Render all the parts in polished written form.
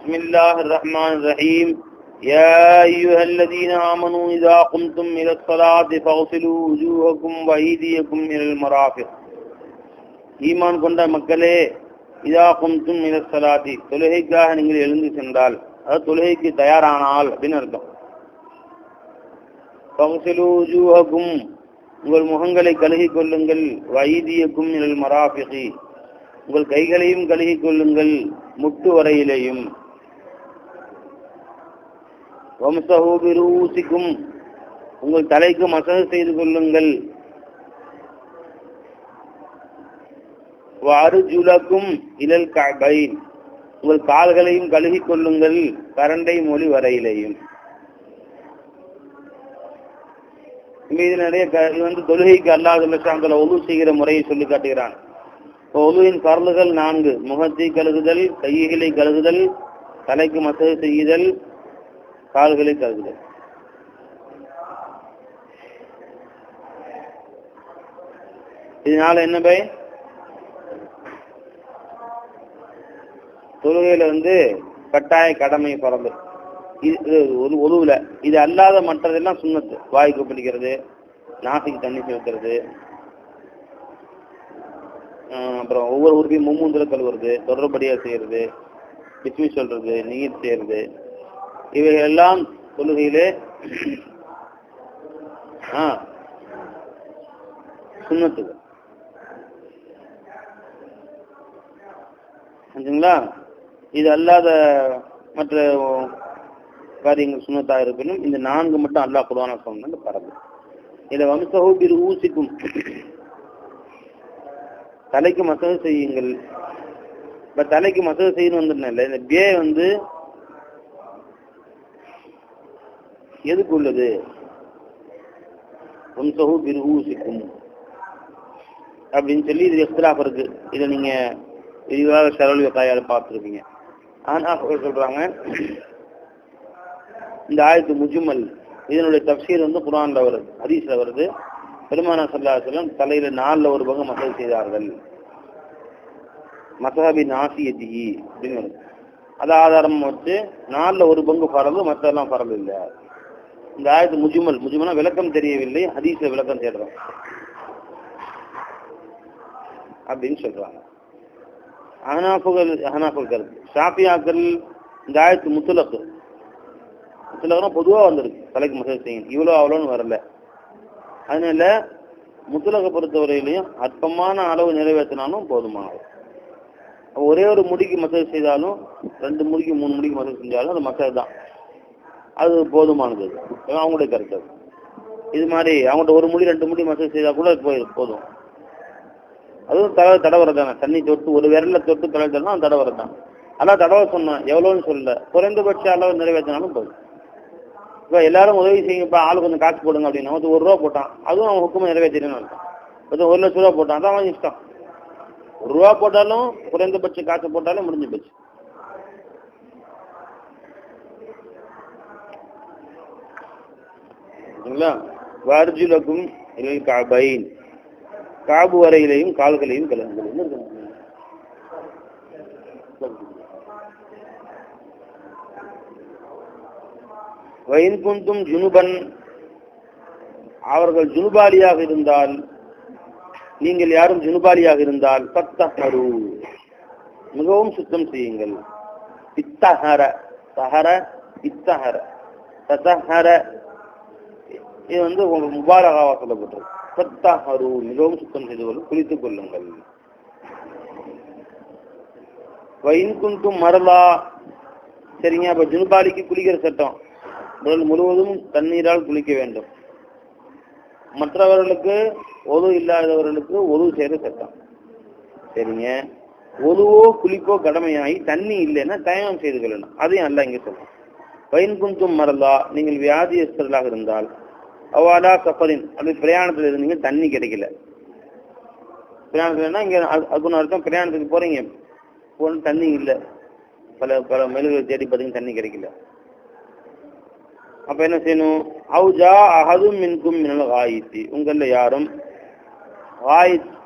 بسم الله الرحمن الرحيم يا أيها الذين آمنوا إذا قمتم إلى الصلاة فاغسلوا وجوهكم وأيديكم إلى المرافق. ஈமான் கொண்ட மக்களே, இதா கும்தும் இல ஸலாத்தி, தொழுகைக்காக நீங்கள் எழுந்து சென்றால், அதாவது தொழுகைக்கு தயாரானால் அப்படின்னு அர்த்தம். ஃபக்ஸிலூ வஜூஹக்கும், உங்கள் முகங்களை கழுகிக் கொள்ளுங்கள். வஅய்தியக்கும் இலல் மராஃபிகி, உங்கள் கைகளையும் கழுகிக் கொள்ளுங்கள் முட்டு வரையிலேயும். வம்ஸஹூ பிரூஸிக்கும், உங்கள் தலைக்கு மசஹ் செய்து கொள்ளுங்கள். வஅர்ஜுலக்கும் இலல் கஅபைன், உங்கள் கால்களையும் கழுகிக் கொள்ளுங்கள் கரண்டை மொழி வரையிலேயும். இது நிறைய தொழுகைக்கு அல்லாஹ் ஒது செய்கிற முறையை சொல்லி காட்டுகிறான். ஒதுவின் பர்லுகள் 4: முகத்தை கழுகுதல், கைகளை கழுகுதல், தலைக்கு மசஹ் செய்யுதல், கால்களை கழுகுதல். இதனால என்ன பை, தொழுகையில கட்டாய கடமை பறந்து ஒழுவுல. இது அல்லாத மற்றதெல்லாம் சுன்னத்து. வாய்க்கு பிடிக்கிறது, நாசிக்கு தண்ணி சேர்க்கிறது, அப்புறம் ஒவ்வொரு உறுப்பையும் மும்மூந்திர கழுவுறது, தொடர்படியா செய்யறது, பிஸ்மி சொல்றது, நீர் செய்யறது, இவைகள் எல்லாம் தொழுகையிலே சுன்னத்துகள். சரிங்களா? இது அல்லாத மற்ற காரியங்கள் சுன்னத்தாக இருக்கணும். இந்த 4 மட்டும் அல்லாஹ் குர்ஆன்ல சொன்னது பரவு. இதில் வம்ஸஹூ பிரூஸிக்கும், தலைக்கு மசஹ் செய்யுங்கள். இப்போ தலைக்கு மசஹ் செய்யணும் வந்துருந்தேன். இந்த பே எதுக்கு உள்ளது? வம்ஸஹூ பிரூஸிக்கும் அப்படின்னு சொல்லி இது இஃப்திலாஃப் இருக்கு. இதை நீங்க விரிவாக ஷரல் வகாயால பார்த்துருப்பீங்க. ஆனால் சொல்றாங்க, இந்த ஆயத்து முஜ்மல், இதனுடைய தஃப்சீர் குர்ஆன்ல வருது, ஹதீஸ்ல வருது. பெருமானார் ஸல்லல்லாஹு அலைஹி வஸல்லம் தலையில 4 ஒரு பங்கு மசஹ் செய்தார்கள். மஸஹபி நாசியதிஹி அப்படின்னு வருது. அது ஆதாரம் வச்சு 4 ஒரு பங்கு ஃபரது, மற்றெல்லாம் ஃபரது இல்லை. இந்த ஆயத்து முஜ்மல்னா விளக்கம் தெரியவில்லை, ஹதீஸ்ல விளக்கம் தேடுறோம் அப்படின்னு சொல்றாங்க. ஹனாஃபுகள் கருத்து. ஷாஃபியாக்கள் இந்த ஆயத்து முத்துலக்னா பொதுவாக வந்திருக்கு, தலைக்கு மசஹ் செய்யணும், இவ்வளோ அவ்வளோன்னு வரல. அதனால முத்துலகை பொறுத்தவரையிலையும் அற்பமான அளவு நிறைவேற்றினாலும் போதுமானது. ஒரே ஒரு முடிக்கு மசஹ் செய்தாலும், 2 முடிக்கு 3 முடிக்கு மசஹ் செஞ்சாலும் அது மசஹ் தான், அது போதுமானது. அவங்களுடைய கருத்து. இது மாதிரி அவங்கள்ட்ட 1 முடி 2 முடி மசஹ் செய்தால் கூட போதும். அதுவும் தடவரை தானே. தண்ணி தொட்டு ஒரு விரல தொட்டு தலைத்தா தடவரை தான். அதான் தடவை சொன்னேன், எவ்வளோன்னு சொல்லல, குறைந்தபட்ச அளவு நிறைவேற்றினாலும் போதும். இப்போ எல்லாரும் உதவி செய்யுங்கப்பா, ஆளு கொஞ்சம் காசு போடுங்க அப்படின்னா ஒருத்தர் 1 ரூபா போட்டான், அதுவும் அவன் ஹுக்குமை நிறைவேற்றினு அர்த்தம். ஒருத்தர் 1 லட்ச ரூபா போட்டான், அதான் அவன் இஷ்டம். 1 ரூபா போட்டாலும் குறைந்தபட்ச காசு போட்டாலும் முடிஞ்சு போச்சு. வஅர்ஜுலக்கும் இலல் கஅபைன், காபு வரையிலையும் கால்களையும் கழுவுங்கள். வயின் குந்தும் ஜுனுபன், அவர்கள் ஜுனுபாலியாக இருந்தால், நீங்கள் யாரும் ஜுனுபாலியாக இருந்தால், தத்தஹரு, மிகவும் சுத்தம் செய்யுங்கள். இத்தஹர, தஹர இத்தஹர, தத்தஹர, இது உங்களுக்கு முபாரகாவா சொல்லப்பட்டிருக்கு. தத்தஹரு, மிகவும் சுத்தம் செய்து கொள்ளும், குளித்துக் கொள்ளுங்கள். வயின் குந்தும் மரலா, சரிங்க. அப்ப ஜுனுபாலிக்கு குளிக்கிற சட்டம், உடல் முழுவதும் தண்ணீரால் குளிக்க வேண்டும். மற்றவர்களுக்கு ஒது இல்லாதவர்களுக்கு ஒது செய்கிற சட்டம், சரிங்க. ஒதுவோ குளிப்போ கடமையாகி தண்ணி இல்லைன்னா தயமம் செய்து கொள்ளணும். அதையும் அல்ல இங்கே சொல்றோம். வயின் குந்தும் மரலா, நீங்கள் வியாதியஸ்தர்களாக இருந்தால், அவாலா சஃபரின், அப்படி பிரயாணத்தில் இருந்தீங்க, தண்ணி கிடைக்கல. பிரயாணத்துலன்னா இங்கே அதுக்கு அர்த்தம், பிரயாணத்துக்கு போறீங்க, போன தண்ணி இல்லை, பல மைல்களை தேடி பார்த்தீங்க, தண்ணி கிடைக்கல. அப்ப என்ன செய்யணும்? அவுஜா அஹதும் மின்கும் மினல் காயித்தி, உங்களில் யாரும்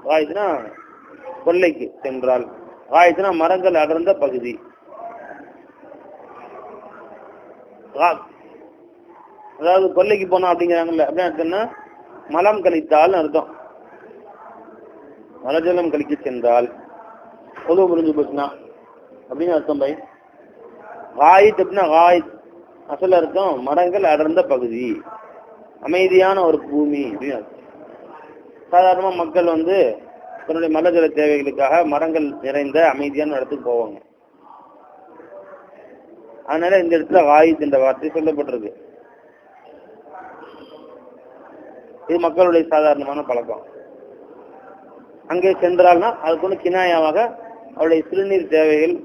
காயித்னா கொல்லைக்கு சென்றால், காயித்னா மரங்கள் அடர்ந்த பகுதி, அதாவது கொல்லைக்கு போனோம் அப்படிங்கிறாங்கல்ல, அப்படின்னு அர்த்தம்னா மலம் கழித்தால் அர்த்தம். மலஜலம் கழிக்க சென்றால் பொது புரிஞ்சு போச்சுன்னா அப்படின்னு அர்த்தம். பை காயித் அப்படின்னா காயித் அசல் அர்த்தம் மரங்கள் அடர்ந்த பகுதி, அமைதியான ஒரு பூமி அப்படின்னு அர்த்தம். சாதாரணமா மக்கள் வந்து தன்னுடைய மலஜல தேவைகளுக்காக மரங்கள் நிறைந்த அமைதியான இடத்துக்கு போவாங்க. அதனால இந்த இடத்துல காயித் என்ற வார்த்தை சொல்லப்பட்டிருக்கு. இது மக்களுடைய சாதாரணமான பழக்கம். அங்கே சென்றால்னா அதுக்கு ஒன்று கினாயாவாக அவருடைய சிறுநீர் தேவைகள்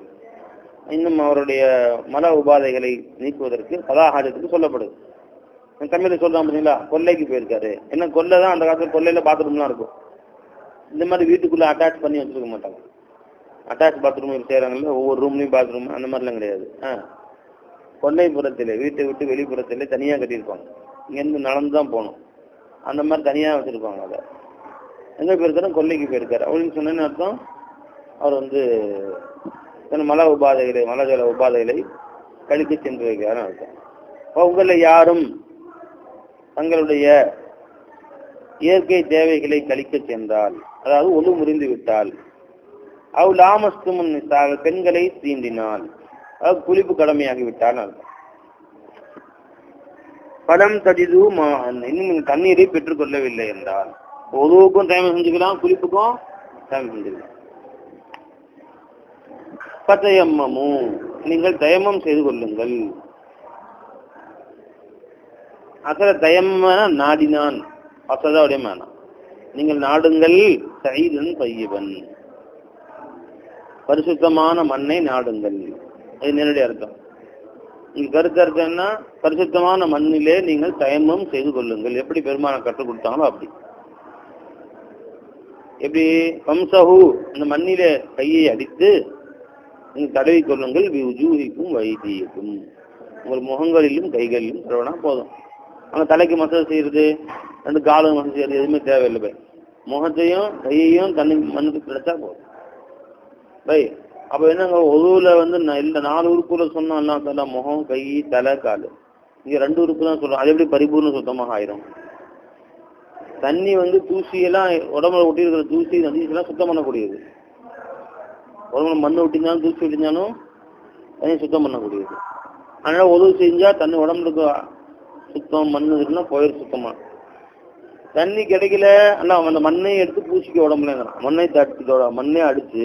இன்னும் அவருடைய மல உபாதைகளை நீக்குவதற்கு கதாஹாஜத்துக்கு சொல்லப்படுது. தமிழில் சொல்றான் பார்த்தீங்களா, கொல்லைக்கு போயிருக்காரு. என்ன கொல்லை தான் அந்த காலத்தில் கொல்லையில பாத்ரூம்லாம் இருக்கும். இந்த மாதிரி வீட்டுக்குள்ள அட்டாச் பண்ணி வச்சிருக்க மாட்டாங்க. அட்டாச் பாத்ரூம் செய்யறாங்கல்ல, ஒவ்வொரு ரூம்லையும் பாத்ரூம் அந்த மாதிரிலாம் கிடையாது. கொல்லைப்புறத்தில் வீட்டை விட்டு வெளிப்புறத்தில் தனியாக கட்டியிருப்பாங்க. இங்கேருந்து நடந்து தான் போகணும். அந்த மாதிரி தனியாக வச்சிருப்பாங்க. அதை எங்க போயிருக்காரு, கொல்லைக்கு போயிருக்காரு அப்படின்னு சொன்னேன்னு அர்த்தம். அவர் வந்து மல உபாதைகளை மலஜல உபாதைகளை கழிக்க சென்று வைக்கிறாருன்னு அர்த்தம். உங்களை யாரும் தங்களுடைய இயற்கை தேவைகளை கழிக்க சென்றால், அதாவது ஒழு முறிந்து விட்டால், லாமஸ்தும் பெண்களை தீண்டினால், அதாவது குளிப்பு கடமையாகிவிட்டால் அர்த்தம். படம் தடிது இன்னும் நீங்கள் தண்ணீரை பெற்றுக் கொள்ளவில்லை என்றால், ஒழுவுக்கும் தயமம் செஞ்சுக்கலாம், குளிப்புக்கும் தயமம் செஞ்சுக்கலாம். பத்தயம்மமும் நீங்கள் தயமம் செய்து கொள்ளுங்கள். அசல தயம்மன நாடினான் அசதாவுடைய மானா, நீங்கள் நாடுங்கள் சைதன் பையவன், பரிசுத்தமான மண்ணை நாடுங்கள். அது நேரடி அர்த்தம். இங்க கருத்து அர்த்தம்னா பரிசுத்தமான மண்ணிலே நீங்கள் தயமம் செய்து கொள்ளுங்கள். எப்படி பெருமான கற்றுக் கொடுத்தாங்களோ அப்படி. எப்படி வம்சஹு, இந்த மண்ணிலே கையை அடித்து நீங்கள் தடவி கொள்ளுங்கள். விஜூஹிக்கும் வைத்தியக்கும், உங்கள் முகங்களிலும் கைகளிலும் தடவினா போதும். அங்கே தலைக்கு மசாஜ் செய்யறது, ரெண்டு காலும் மசாஜ் செய்யறது எதுவுமே தேவையில்லை பை. முகத்தையும் கையையும் தண்ணி மண்ணுக்கு கிடைச்சா போதும் பை. அப்போ என்னங்க ஒதுவில் வந்து இல்லை 4 உறுப்புல சொன்னோம் எல்லாம், முகம் கை தலை கால், இங்கே 2 உறுப்பு தான் சொல்றோம். அது எப்படி பரிபூர்ண சுத்தமாக ஆயிரும்? தண்ணி வந்து தூசியெல்லாம் உடம்புல ஒட்டி இருக்கிற தூசி நதியெல்லாம் சுத்தம் பண்ணக்கூடியது. உடம்புல மண்ணு ஒட்டினாலும் தூசி ஒட்டினாலும் தண்ணி சுத்தம் பண்ணக்கூடியது. அதனால உதவி செஞ்சா தண்ணி உடம்புக்கு சுத்தம், மண்ணு இருக்குன்னா போயிரு சுத்தமா. தண்ணி கிடைக்கல எல்லாம் அந்த மண்ணை எடுத்து பூசிக்க உடம்புலங்கிறான். மண்ணை தடுத்து மண்ணே அடிச்சு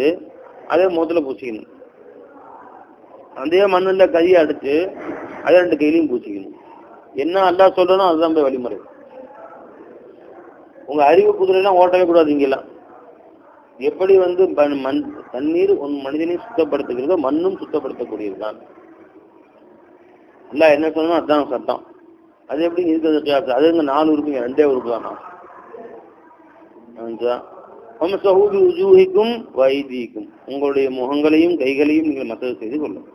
அதே முகத்துல பூசிக்கணும். அதே மண்ணுல கையை அடிச்சு அதே 2 கையிலையும் பூசிக்கணும். என்ன அல்லாஹ் சொல்றனோ அதுதான் போய் வழிமுறை. உங்க அறிவு குதிரையெல்லாம் ஓட்டவே கூடாது. இங்கெல்லாம் எப்படி வந்து தண்ணீர் மனிதனையும் சுத்தப்படுத்துகிறதோ மண்ணும் சுத்தப்படுத்தக்கூடியதுதான். இல்ல என்ன சொல்லணும் அதுதான் சட்டம். அது எப்படி இருக்கிறது? அது எங்க 4 உறுப்புங்க, 2 உறுப்பு தானா? வைதிக்கும், உங்களுடைய முகங்களையும் கைகளையும் நீங்கள் மசாஜ் செய்து கொள்ளும்.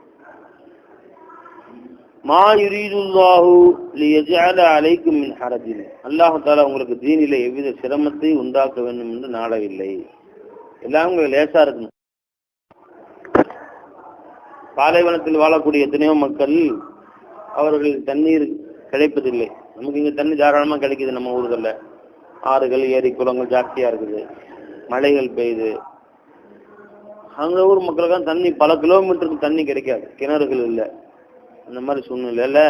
மா யுரீதுல்லாஹு லியஜஅல அலைக்கும் மின் ஹரஜின், அல்லாஹ் தஆலா உங்களுக்கு தீனிலே எவ்வித சிரமத்தை உண்டாக்க வேண்டும் என்று நாடவில்லை. எல்லாம் உங்களுக்கு லேசா இருக்கணும். பாலைவனத்தில் வாழக்கூடிய எத்தனையோ மக்கள் அவர்கள் தண்ணீர் கிடைப்பதில்லை. நமக்கு இங்க தண்ணி தாராளமா கிடைக்குது. நம்ம ஊர்களில் ஆறுகள், ஏரி, குளங்கள் ஜாஸ்தியா இருக்குது, மழைகள் பெய்யுது. அங்க ஊர் மக்களுக்கு தண்ணி பல கிலோமீட்டருக்கு தண்ணி கிடைக்காது, கிணறுகள் இல்லை. அந்த மாதிரி சூழ்நிலையில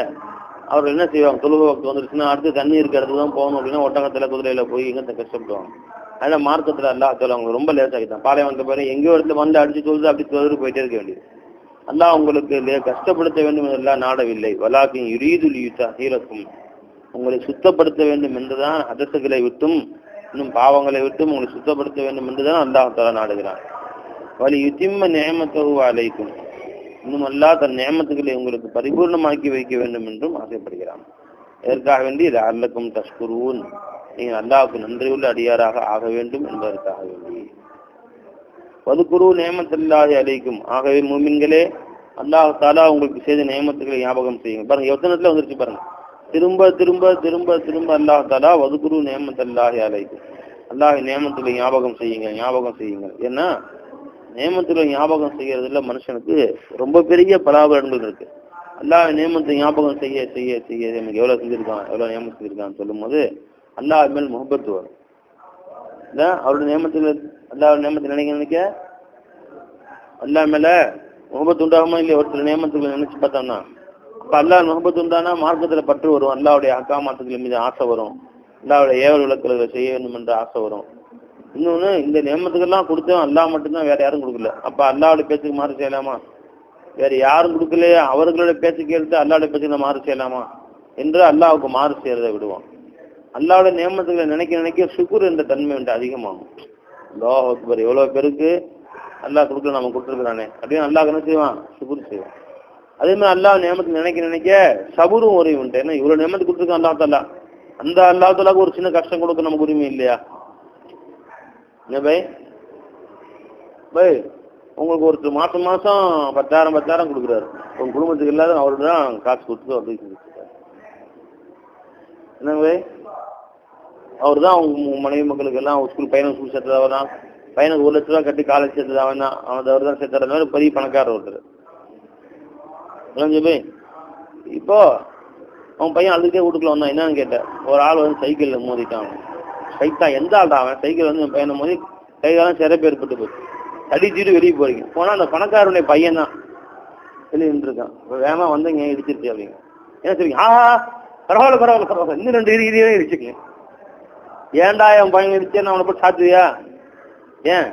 அவர்கள் என்ன செய்வாங்க, தொழுகை வக்து வந்துருச்சுன்னா அடுத்து தண்ணி இருக்க இடத்துல தான் போகணும் அப்படின்னா ஒட்டகத்துல குதிரையில போய் இங்க கஷ்டப்படுவாங்க. அதனால மார்க்கத்துல அல்லாஹ் அவங்க ரொம்ப லேஸ் ஆகிட்டான். பாலைவனத்தை பாரு, எங்கேயோ இடத்துல வந்து அடிச்சு தொழுது அப்படி தொழுது போயிட்டே இருக்க வேண்டியது. அல்லாஹ் உங்களுக்கு கஷ்டப்படுத்த வேண்டும் என்றெல்லாம் நாடவில்லை. வலாக்கின் யுரீதுல் யுதஹிரக்கும், உங்களை சுத்தப்படுத்த வேண்டும் என்றுதான், ஹதசுகளை விட்டும் இன்னும் பாவங்களை விட்டும் உங்களை சுத்தப்படுத்த வேண்டும் என்றுதான் அல்லாஹ் தஆலா நாடுகிறான். வலி யுத்திம்ம நிஅமத்தஹு அலைக்கும், இன்னும் அல்லாஹ் தன் நியமத்துக்களை உங்களுக்கு பரிபூர்ணமாக்கி வைக்க வேண்டும் என்றும் ஆசைப்படுகிறான். எதற்காக வேண்டி லஅல்லக்கும் தஷ்குரூன், நீங்கள் அல்லாஹ்வுக்கு நன்றியுள்ள அடியாராக ஆக வேண்டும் என்பதற்காக வேண்டி. வதுகுரு நியமத்துல்லாஹி அலைக்கும், ஆகவே மூமின்களே அல்லாஹ் தஆலா உங்களுக்கு செய்த நியமத்துக்களை ஞாபகம் செய்யுங்க. பாருங்க எத்தனத்துல வந்துருச்சு பாருங்க. திரும்ப திரும்ப திரும்ப திரும்ப அல்லாஹ் தஆலா வதுகுரு நியமத்துல்லாஹி அலைக்கும், அல்லாஹ் நியமத்துக்களை ஞாபகம் செய்யுங்க ஞாபகம் செய்யுங்க. ஏன்னா நியமத்துக்களை ஞாபகம் செய்யறதுல மனுஷனுக்கு ரொம்ப பெரிய பலாபலன்கள் இருக்கு. அல்லாஹ் நியமத்தை ஞாபகம் செய்ய செய்ய செய்ய எனக்கு எவ்வளவு செஞ்சிருக்கான், எவ்வளவு நியமம் செஞ்சிருக்கான்னு சொல்லும் போது அல்லாஹ் மேல் முகப்பத்து வரும். இல்ல அவருடைய நியமத்தில் அல்லாஹ் நியமத்தை நினைக்க அல்லாஹ் மேல முகப்பத்து உண்டாகுமா இல்லையா? ஒரு சில நியமத்துக்களை நினைச்சு பார்த்தோம்னா அப்ப அல்லாஹ் முகப்பத்து உண்டானா மார்க்கத்துல பற்று வரும், அல்லாவுடைய அக்காமாத்துக்கள் மீது ஆசை வரும், அல்லாவுடைய ஏவல் விளக்குகளை செய்ய வேண்டும் என்ற ஆசை வரும். இன்னொன்னு, இந்த நியமத்துக்கெல்லாம் கொடுத்தோம் அல்லாஹ் மட்டும்தான், வேற யாரும் கொடுக்கல. அப்ப அல்லாவுடைய பேச்சுக்கு மாறு செய்யலாமா? வேற யாரும் கொடுக்கலையே, அவர்களுடைய பேச்சு கேட்டு அல்லாவுடைய பேச்சுக்கு மாறு செய்யலாமா என்று அல்லாவுக்கு மாறு செய்யறதை விடுவான். அல்லாவுடைய நியமத்துக்களை நினைக்க நினைக்க சுக்குர் என்ற தன்மை வந்து அதிகமாகும். அல்லாஹ் அக்பர், எவ்வளவு பேருக்கு அல்லாஹ் கொடுக்கல நம்ம கொடுத்துருக்கானே அப்படின்னு அல்லாஹ் என்ன செய்வான்? சுக்குர் செய்வான். அதே மாதிரி அல்லாஹ் நியமத்தை நினைக்க நினைக்க சபுரும் உரிமை உண்டு. ஏன்னா இவ்வளவு நியமத்து கொடுத்துருக்கான் அல்லாஹ் தாலா, அந்த அல்லாஹ் தாலாவுக்கு ஒரு சின்ன கஷ்டம் கொடுக்க நமக்கு உரிமை இல்லையா? என்ன பை பை உங்களுக்கு ஒருத்தர் மாசம் மாசம் 10,000 கொடுக்குறாரு, உங்க குடும்பத்துக்கு இல்லாத அவரு தான் காசு கொடுத்து அப்படி என்ன பை? அவரு தான் அவங்க மனைவி மக்களுக்கு எல்லாம் ஸ்கூல் பையனுக்கு ஸ்கூல் சேர்த்தது தான், பையனுக்கு 1 லட்ச ரூபா கட்டி காலேஜ் சேர்த்தது அவன் தான், அவர் தான் சேர்த்துறது பெரிய பணக்காரர் ஒருத்தர். பை இப்போ அவன் பையன் அதுக்கே வீட்டுக்குள்ள வந்தான். என்னன்னு கேட்டேன், ஒரு ஆள் வந்து சைக்கிள்ல மோதிட்டான். சைக்கிள் எந்த ஆள் தான் அவன்? சைக்கிள் வந்து என் பையனை மோதி கைகாலம் சிறப்பு ஏற்பட்டு போச்சு. அடிச்சுட்டு வெளியே போறீங்க போனா அந்த பணக்காரனுடைய பையன் தான் வெளியே நின்றுருக்கான். வேமா வந்து இங்க இடிச்சிருச்சு அப்படிங்க. என்ன சொல்றீங்க? பரவாயில்ல பரவாயில்ல பரவாயில்ல, இன்னும் 2 இடியே இடிச்சுக்கங்க. ஏன்டா என் பையன் இடிச்சேன்னு அவனை போய் சாத்துவியா? ஏன்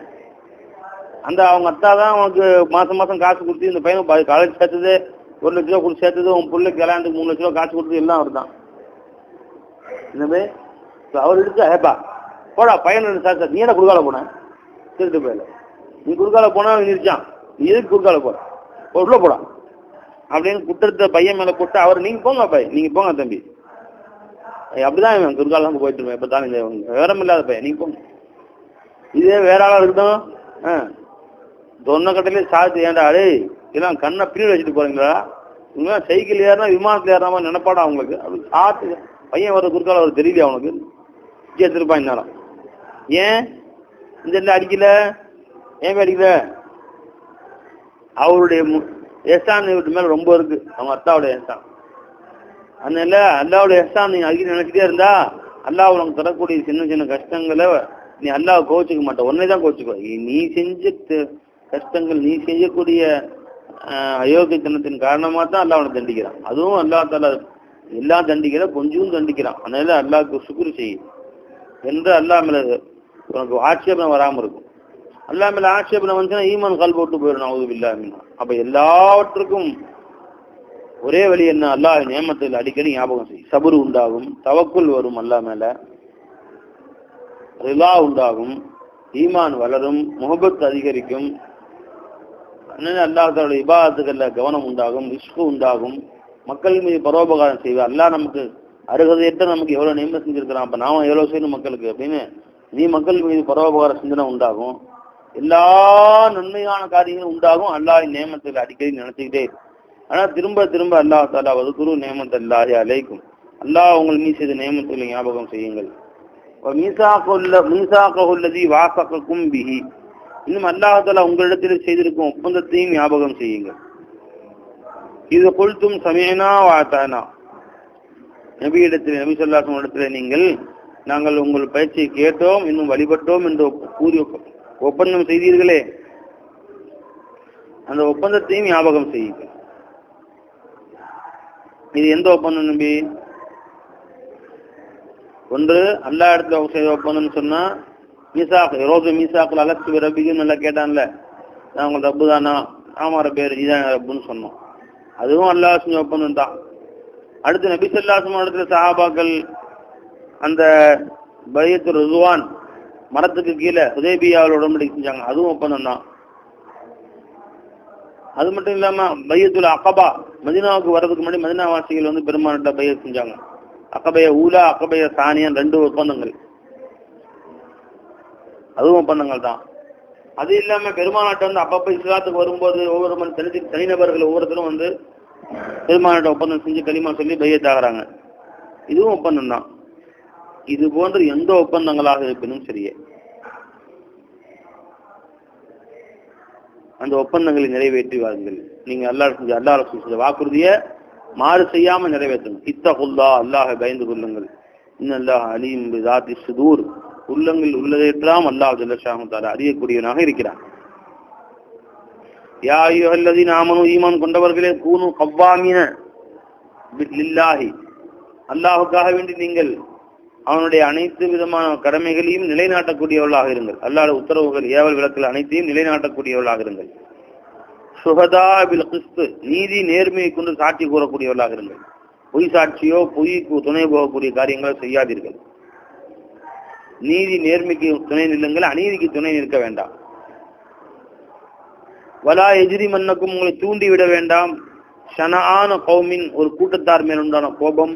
அந்த அவங்க அத்தா தான் அவனுக்கு மாசம் மாசம் காசு கொடுத்து இந்த பையன் காலேஜ் சேர்த்தது 1 லட்ச ரூபா கொடுத்து சேர்த்தது, உன் பிள்ளைக்கு கல்யாணத்துக்கு 3 லட்ச ரூபா காசு கொடுத்தது எல்லாம் அவர் தான். என்னவே அவர் எடுத்து ஏப்பா போடா பையன் சார் நீ என்ன குறுக்கால போன திருட்டு போயில, நீ குறுக்கால போனா நிறுச்சான், நீ எதுக்கு குறுக்கால போற, உள்ள போடா அப்படின்னு குற்றத்தை பையன் மேல போட்டு அவர் நீங்க போங்க பையன், நீங்க போங்க தம்பி, அப்படிதான் இவன் குறுக்கால போயிட்டு இருப்பேன். இப்பதான் இந்த விவரம் இல்லாத பையன், நீங்க போங்க. இதே வேற ஆளா இருக்கட்டும், தொன்ன கட்டையிலே சாதிச்சு ஏன்டா அடே இதெல்லாம் கண்ணை பின்னாடி வச்சுட்டு போறீங்களா, இவங்க சைக்கிள் ஏறினா விமானத்தில் ஏறினா மாதிரி நினைப்பாடா அவங்களுக்கு. அப்படி சாத்து பையன் வர குறுக்கால அவர் தெரியல அவனுக்கு எடுத்துருப்பான். இந்நேரம் ஏன் இந்த அடிக்கல, ஏன் அடிக்கல? அவருடைய எஹ்சான் வீட்டு மேல ரொம்ப இருக்கு, அவங்க அத்தாவுடைய எஹ்சான். அதனால அல்லாவுடைய எஹ்சான் நீங்க அடிக்கடி நினைச்சிட்டே இருந்தா அல்லாஹ் உனக்கு தரக்கூடிய சின்ன சின்ன கஷ்டங்களை நீ அல்லாஹ் கோச்சுக்க மாட்ட, உடனே தான் கோச்சுக்கோ. நீ செஞ்ச கஷ்டங்கள், நீ செய்யக்கூடிய அயோக்கியத்தனத்தின் காரணமா தான் அல்லாஹ் அவனை தண்டிக்கிறான். அதுவும் அல்லாஹ் தாலா எல்லாம் தண்டிக்கிற கொஞ்சம் தண்டிக்கிறான். அதனால அல்லாஹ்க்கு சுக்ர் செய்யும் என்று அல்லாஹ் மேல உனக்கு ஆட்சேபனை வராம இருக்கும். அல்லாஹ் மேல ஆட்சேபனை வந்துச்சுன்னா ஈமான் கால் போட்டு போயிடும். அவுது பில்லாஹ் மின்ஹா. அப்ப எல்லாவற்றுக்கும் ஒரே வழி என்ன? அல்லாஹ் நியமத்தில் அடிக்கடி ஞாபகம் செய்யும். சபுர் உண்டாகும், தவக்குல் வரும், அல்லாஹ் மேல ரிலா உண்டாகும், ஈமான் வளரும், முஹப்பத் அதிகரிக்கும், அல்லாஹ் தன்னுடைய இபாதத்துகள்ல கவனம் உண்டாகும், இஷ்கு உண்டாகும், மக்கள் மீது பரோபகாரம் செய்வார். அல்லாஹ் நமக்கு அருகதையற்ற நமக்கு எவ்வளவு நியமனம் செஞ்சிருக்கிறான், அப்ப நாம எவ்வளவு செய்யணும் மக்களுக்கு அப்படின்னு நீ மக்கள் மீது பரோபகார சிந்தனை உண்டாகும். எல்லா நன்மையான காரியங்களும் உண்டாகும். அல்லாஹ் நியமத்தில் அடிக்கடி நினைச்சுக்கிட்டே. ஆனா திரும்ப திரும்ப அல்லாஹ் தாலா வதுகுரு நியமத் அல்லாஹி அலைக்கும், அல்லாஹ் உங்கள் மீது செய்த நியமத்துகளை ஞாபகம் செய்யுங்கள். மீசாகல்லதி வாசகக்கும் பிஹி, இன்னும் அல்லாஹ் தாலா உங்களிடத்தில் செய்திருக்கும் ஒப்பந்தத்தையும் ஞாபகம் செய்யுங்கள். இது கொல்தும் சமீனா வாத்தானா, நபியிடத்தில் நபி ஸல்லல்லாஹு அலைஹி வஸல்லம் இடத்துல நீங்கள் நாங்கள் உங்கள் பயிற்சியை கேட்டோம் இன்னும் வழிபட்டோம் என்று கூறி ஒப்பந்தம் செய்தீர்களே, அந்த ஒப்பந்தத்தையும் ஞாபகம் செய்யுங்கள். இது எந்த ஒப்பந்தம் நம்பி? ஒன்று அல்லாஹ் இடத்துல செய்த ஒப்பந்தம் சொன்னா மீசாக், ரோஜு மீசாக்கள் அலக்ஸ் ரப்பின்னு நல்லா கேட்டான்ல, நான் உங்க ரப்பு தானா? ஆமா ரப்பேர், இதான் ரப்புன்னு சொன்னோம். அதுவும் அல்லாஹ் செஞ்ச ஒப்பந்தம் தான். அடுத்து நபி ஸல்லல்லாஹு அலைஹி வஸல்லம் இடத்துல சஹாபாக்கள் அந்த பையத்துல் ரிதுவான் மரத்துக்கு கீழே ஹுதைபியாவில் உடன்படி செஞ்சாங்க, அதுவும் ஒப்பந்தம் தான். அது மட்டும் இல்லாம பையத்துல் அகபா, மதீனாவுக்கு வர்றதுக்கு முன்னாடி மதீனா வாசிகள் வந்து பெருமாள்கிட்ட பையத் செஞ்சாங்க. அகபைய ஊலா, அகபைய சானியன், 2 ஒப்பந்தங்கள், அதுவும் ஒப்பந்தங்கள் தான். அது இல்லாம பெருமாநாட்டை வந்து அப்பப்ப இஸ்லாத்துக்கு வரும்போது ஒவ்வொரு தனிநபர்கள் ஒவ்வொருத்தரும் வந்து பெருமாநாட்டை ஒப்பந்தம் செஞ்சு கலிமா சொல்லி பையத் ஆகிறாங்க, இதுவும் ஒப்பந்தம் தான். இது போன்ற எந்த ஒப்பந்தங்களாக இருப்பினும் சரியே அந்த ஒப்பந்தங்களை நிறைவேற்றி வாருங்கள். நீங்க அல்லாஹ் செஞ்ச வாக்குறுதியை மாறு செய்யாம நிறைவேற்றணும். இத்தகுல்லா, அல்லாஹை பயந்து கொள்ளுங்கள். இன்னல்லாஹ் அலீம் பிதாத்தி சுதூர், உள்ளங்கள் உள்ளதையெல்லாம் அல்லாஹ் ஜல்ல ஷானஹு வ தஆலா அறியக்கூடியவனாக இருக்கிறான். யா அய்யுஹல்லதீன ஆமனூ, ஈமான் கொண்டவர்களே, கூனு கவ்வாமீன லில்லாஹி, அல்லாஹ்வுக்காக வேண்டி நீங்கள் அவனுடைய அனைத்து விதமான கடமைகளையும் நிலைநாட்டக்கூடியவர்களாக இருங்கள். அல்லாஹ்வுடைய உத்தரவுகள், ஏவல் விளக்குகள் அனைத்தையும் நிலைநாட்டக்கூடியவர்களாக இருங்கள். சுஹதா பில் கிஸ்த், நீதி நேர்மையை கொண்டு சாட்சி கூறக்கூடியவர்களாக இருங்கள். பொய் சாட்சியோ பொய்க்கு துணை போகக்கூடிய காரியங்களோ செய்யாதீர்கள். நீதி நேர்மைக்கு துணை நில்லுங்கள், அநீதிக்கு துணை நிற்க வேண்டாம். வலா எஜிரி மன்னக்கும், உங்களை தூண்டி விட வேண்டாம். ஷனஆன கௌமின், ஒரு கூட்டத்தார் மேல் உண்டான கோபம்.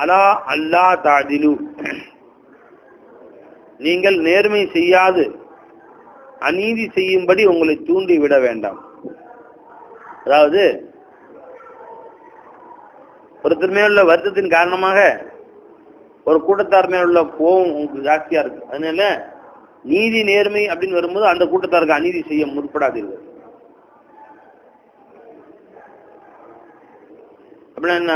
அலா அல்லா தாதிலு, நீங்கள் நேர்மை செய்யாது அநீதி செய்யும்படி உங்களை தூண்டி விட வேண்டாம். அதாவது ஒருத்தர் மேல் உள்ள வருத்தத்தின் காரணமாக ஒரு கூட்டத்தார் மேல் உள்ள கோபம் உங்களுக்கு ஜாஸ்தியா இருக்கு. அதனால நீதி நேர்மை அப்படின்னு வரும்போது அந்த கூட்டத்தாருக்கு அநீதி செய்ய முற்படாதீர்கள். அப்படின்னா என்ன?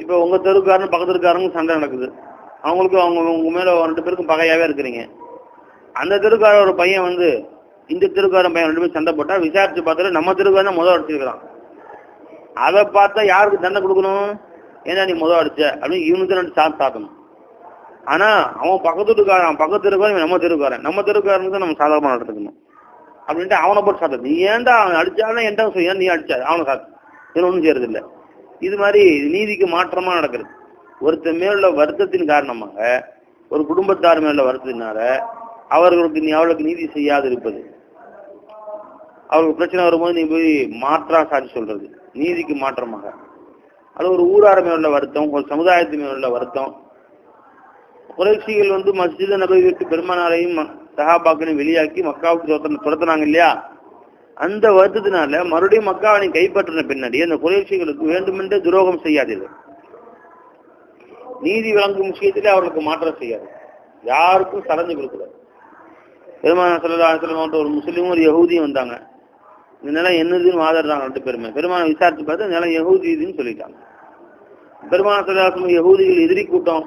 இப்ப உங்க தெருக்காரன் பக்கத்து தெருக்காரங்க சண்டை நடக்குது, அவங்களுக்கு உங்க மேல 2 பேருக்கும் பகையாவே இருக்கிறீங்க. அந்த தெருக்கார ஒரு பையன் வந்து இந்த தெருக்காரன் பையன் 2 பேரும் சண்டை போட்டா விசாரிச்சு பார்த்தாலும் நம்ம தெருக்காரன் தான் முதல் அடிச்சிருக்கிறான். அதை பார்த்தா யாருக்கு தண்டனை கொடுக்கணும்? ஏன்னா நீ முதல் அடிச்ச அப்படின்னு இவனுக்கு 2 சாத்து சாத்தணும். ஆனா அவன் பக்கத்து தெருக்காரன் நம்ம தெருக்காரனுக்கு தான் நம்ம சாதாரணமா நடத்துக்கணும் அப்படின்ட்டு அவனை போட்டு சாத்து. நீ ஏன்டா அவன் அடிச்சாலும் என்ன செய்ய, நீ அடிச்சா அவனை சாத்து, இது ஒன்றும் செய்யறது இல்லை. இது மாதிரி நீதிக்கு மாற்றமா நடக்கிறது. ஒருத்தர் மேலுள்ள வருத்தத்தின் காரணமாக, ஒரு குடும்பத்தார் மேல வருத்தத்தினால அவளுக்கு நீதி செய்யாது இருப்பது, அவளுக்கு பிரச்சனை வரும்போது நீ போய் மாற்றா சாட்சி சொல்றது, நீதிக்கு மாற்றமாக. அது ஒரு ஊரார் மேலுள்ள வருத்தம், ஒரு சமுதாயத்து மேலுள்ள வருத்தம். குறைஷிகள் வந்து மஸ்ஜித் நபவி விட்டு பெருமானாரையும் சஹாபாக்களையும் வெளியாக்கி மக்காவுக்கு துரத்துனாங்க இல்லையா? அந்த வருத்தத்தினால மறுபடியும் மக்காவை நீ கைப்பற்றின பின்னாடி அந்த குறைஷிகளுக்கு வேண்டுமென்றே துரோகம் செய்யாதீர்கள். நீதி வழங்கும் விஷயத்திலே அவர்களுக்கு மாற்றம் செய்யாது, யாருக்கும் சலஞ்சு கொடுக்கூடாது. பெருமானார் ஸல்லல்லாஹு அலைஹி வஸல்லம் ஒரு முஸ்லீமும் ஒரு யஹூதியும் வந்தாங்க. இந்த நிலம் என்னதுன்னு வாதாடுறாங்க 2 பேருமே. பெருமானார் விசாரிச்சு பார்த்து நிலம் யஹூதின்னு சொல்லிட்டாங்க. பெருமானார் ஸல்லல்லாஹு அலைஹி வஸல்லம் யஹூதிகள் எதிரி கூட்டம்,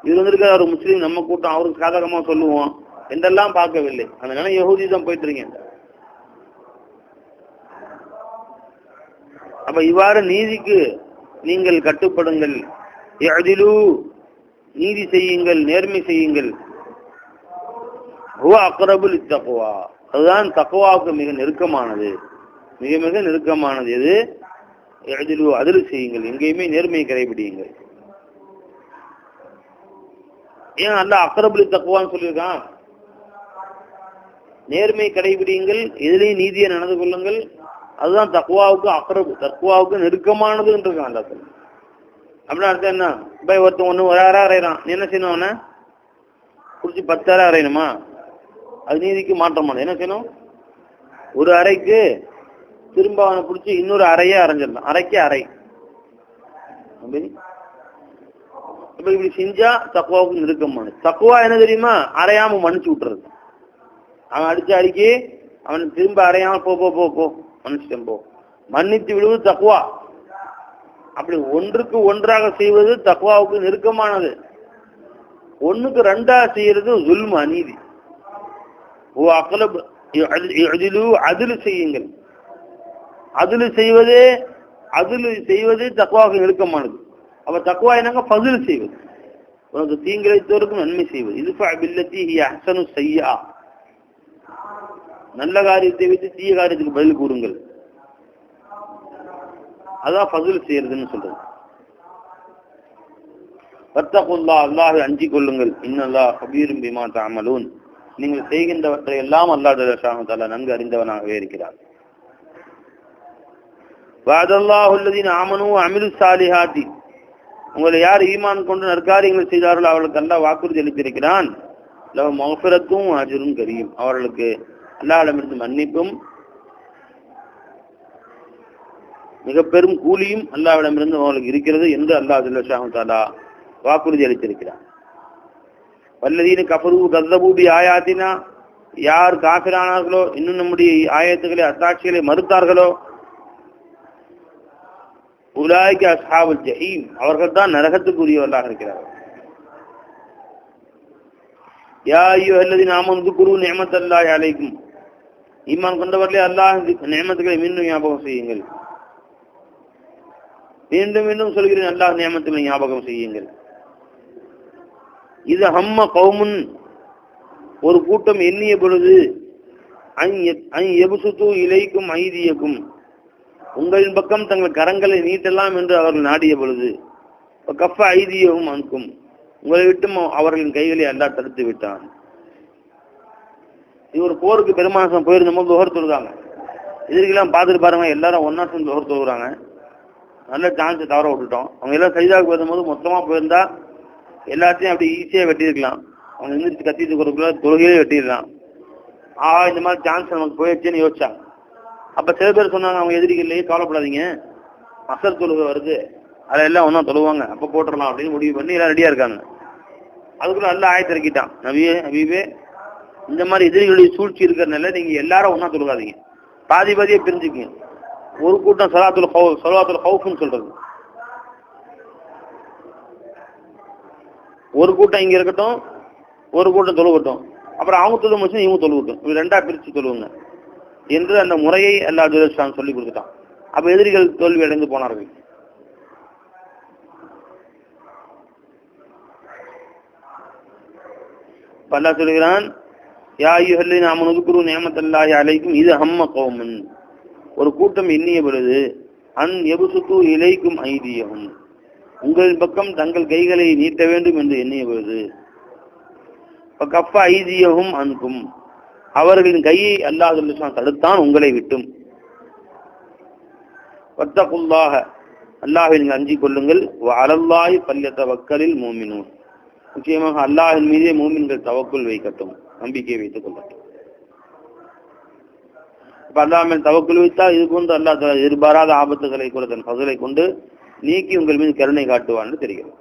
இது வந்திருக்கிற ஒரு முஸ்லீம் நம்ம கூட்டம், அவருக்கு சாதகமா சொல்லுவோம் என்றெல்லாம் பார்க்கவில்லை. அந்த நிலம் யஹூதி தான் போயிட்டு இருக்கீங்க. அப்ப இவ்வாறு நீதிக்கு நீங்கள் கட்டுப்படுங்கள். யஅதிலு, நீதி செய்யுங்கள், நேர்மை செய்யுங்கள். ஹுவ அக்ரபு லித்தக்வா, அதுதான் தக்வாவுக்கு மிக நெருக்கமானது, மிக மிக நெருக்கமானது. எது? யஅதிலு, அதில் செய்யுங்கள், எங்கேயுமே நேர்மையை கடைபிடியுங்கள். ஏன் அல்லாஹ் அக்ரபு லித்தக்வான்னு சொல்லியிருக்கான்? நேர்மை கடைபிடியுங்கள், எதிலையும் நீதியை நடந்து கொள்ளுங்கள், அதுதான் தக்வாவுக்கு அக்ரபு, தக்வாவுக்கு நெருக்கமானதுன்னு அந்த அப்படின்னு அர்த்தம் என்ன? இப்போ ஒருத்தன் ஒரு அரை அரைறான், நீ என்ன செய்யணும்? அவனை பிடிச்சி 10 அரை அரையணுமா? அது நீதிக்கு மாற்றமானது. என்ன செய்யணும்? ஒரு அறைக்கு திரும்ப அவனை பிடிச்சி இன்னொரு அறையே அரைஞ்சிடலாம், அரைக்கு அரை. இப்ப இப்படி செஞ்சா தக்வாவுக்கு நெருக்கமானது. தக்வா என்ன தெரியுமா? அரையாம மன்னிச்சு விட்டுறது. அவன் அடிச்சு அவன் திரும்ப அரையாம போ போ போ போ மன்னிச்சிட்டேன் போ, மன்னித்து விடுவது தக்வா. அப்படி ஒன்றுக்கு ஒன்றாக செய்வது தக்வாவுக்கு நெருக்கமானது. 1க்கு 2 செய்யறது ஜுல்ம், அநீதி. அதில் செய்யுங்கள், அதில் செய்வது தக்வாவுக்கு நெருக்கமானது. அப்ப தக்வா என்னங்க? ஃபஸ்ல் செய்வது, உனக்கு தீங்கிழைத்தோருக்கும் நன்மை செய்வது. இதுஃபா பில்லத்தி ஹிய அஹ்ஸனு ஸய்யா, நல்ல காரியத்தை வைத்து தீய காரியத்துக்கு பதில் கூறுங்கள். அதான் ஃபஸ்ல் செய்யறதுன்னு சொல்றது. வத்தகுல்லாஹ், அல்லாஹ்வை அஞ்சிக் கொள்ளுங்கள். இன்னல்லாஹ் கபீரும் பிமா தஅமலூன், நீங்கள் செய்கின்றவற்றை எல்லாம் அல்லாஹ் ஜல்லல்லாஹு தஆலா நன்கு அறிந்தவனாகவே இருக்கிறார். வஅதல்லாஹு அல்லதீன ஆமனூ வ அமிலுஸ் ஸாலிஹாத்தி, உங்களை யார் ஈமான் கொண்டு நற்காரியங்கள் செய்தார்களோ அவர்களுக்கு அல்லாஹ் வாக்குறுதி அளித்திருக்கிறான். லஹும் மக்ஃபிரத்தும் அஜ்ருன் கரீம், அவர்களுக்கு அல்லாஹ்விடமிருந்து மன்னிப்பும் மிக பெரும் கூலியும் அல்லாஹ்விடமிருந்து அவர்களுக்கு இருக்கிறது என்று அல்லாஹ் ஜல்லல்லாஹு தஆலா வாக்குறுதி அளித்திருக்கிறார். வல்லதீன கஃபரு கஸபூ பி ஆயாத்தினா, யார் காபிரானார்களோ, இன்னும் நம்முடைய ஆயத்துக்களை அத்தாட்சிகளை மறுத்தார்களோ, உலாய்க அஸ்ஹாபுல் ஜஹீம், அவர்கள் தான் நரகத்துக்குரியவர்களாக இருக்கிறார்கள். யா அய்யுஹல்லதீன ஆமனு ذ்குரு நிஅமத்தல்லாஹி அலைக்கும், ஈமான் கொண்டவர்களே அல்லாஹ் நிஅமத்துகளை மீண்டும் ஞாபகம் செய்யுங்கள். மீண்டும் மீண்டும் சொல்கிறேன், அல்லாஹ் நிஅமத்துகளை ஞாபகம் செய்யுங்கள். இது ஹம்ம கௌமுன், ஒரு கூட்டம் எண்ணிய பொழுது, அன் யப்சுது இலைக்கும் ஐதியக்கும், உங்களின் பக்கம் தங்கள் கரங்களை நீட்டலாம் என்று அவர்கள் நாடிய பொழுது, கஃப ஐதியகும் அன்கும், உங்களை விட்டும் அவர்களின் கைகளை அல்லாஹ் தடுத்து விட்டான். இது ஒரு போருக்கு பெருமாசம் போயிருந்தபோது துஹர் தொழுதாங்க. எதிர்க்கெல்லாம் பார்த்துட்டு பாருங்க, எல்லாரும் ஒன்னா சேர்ந்து துஹர் தொழுகிறாங்க. நல்ல சான்ஸ் தவற விட்டுட்டோம். அவங்க எல்லாம் சைதாவுக்கு வரும்போது மொத்தமா போயிருந்தா எல்லாத்தையும் அப்படி ஈஸியா வெட்டியிருக்கலாம். அவங்க எந்திரிச்சு கத்திட்டு கொடுக்கல, தொழுகையே வெட்டிடலாம். இந்த மாதிரி சான்ஸ் நமக்கு போயிடுச்சுன்னு யோசிச்சாங்க. அப்ப சில பேர் சொன்னாங்க, அவங்க எதிரிகள்லயே கவலைப்படாதீங்க, அசர் தொழுகை வருது, அதில் எல்லாம் ஒன்றா தொழுவாங்க, அப்போ போட்டுடலாம் அப்படின்னு முடிவு பண்ணி எல்லாம் ரெடியா இருக்காங்க. அதுக்குள்ள நல்லா ஆயத்திறக்கிட்டான், நபியே ஹபீபே, இந்த மாதிரி எதிரிகளுடைய சூழ்ச்சி இருக்கிறதுனால நீங்க எல்லாரும் ஒன்றா தொழுகாதீங்க, பாதி பாதியா பிரிஞ்சுக்குங்க. ஒரு கூட்டம் ஸலாத்துல் ஹௌஃப்னு சொல்றது, ஒரு கூட்டம் இங்க இருக்கட்டும், ஒரு கூட்டம் தொழுகட்டும், அப்புறம் அவங்க தொழு முடிச்சு இவங்க தொழுகட்டும், இப்படி ரெண்டா பிரிச்சு தொழுவுங்க என்று அந்த முறையை அல்லாஹ் ஜல்லஷான் சொல்லி கொடுத்துட்டான். அப்ப எதிரிகள் தோல்வி அடைந்து போனார்கள். அல்லாஹ் சொல்கிறான், யா அய்யுஹல்லதீன ஆமனு ذ்குரு நிஅமத்தல்லாஹி அலைக்கும் இது ஹம்ம கௌமுன், ஒரு கூட்டம் எண்ணிய பொழுது, அன் யப்சுது இலைக்கும் ஐதியஹும், உங்கள் பக்கம் தங்கள் கைகளை நீட்ட வேண்டும் என்று எண்ணிய பொழுது, கஃப ஐதியஹும் அன்கும், அவர்களின் கையை அல்லாஹ் ஜல்லஷான் தடுத்தான் உங்களை விட்டும். வத்தகுல்லாஹ, அல்லாஹ்வை நீங்கள் அஞ்சிக் கொள்ளுங்கள். வஅலல்லாஹி ஃபல்யதவக்கலில் மூமினூன், நிச்சயமாக அல்லாஹ்வின் மீதே மூமின்கள் தவக்குல் வைக்கட்டும், நம்பிக்கை வைத்துக் கொள்ளட்டும். இப்ப அல்லாஹ் மேல் தவக்குல் வைத்தால் இது போன்று அல்லாஹ் எதிர்பாராத ஆபத்துகளை கூட தன் ஃபضலை கொண்டு நீக்கி உங்கள் மீது கருணை காட்டுவான்னு தெரிகிறது.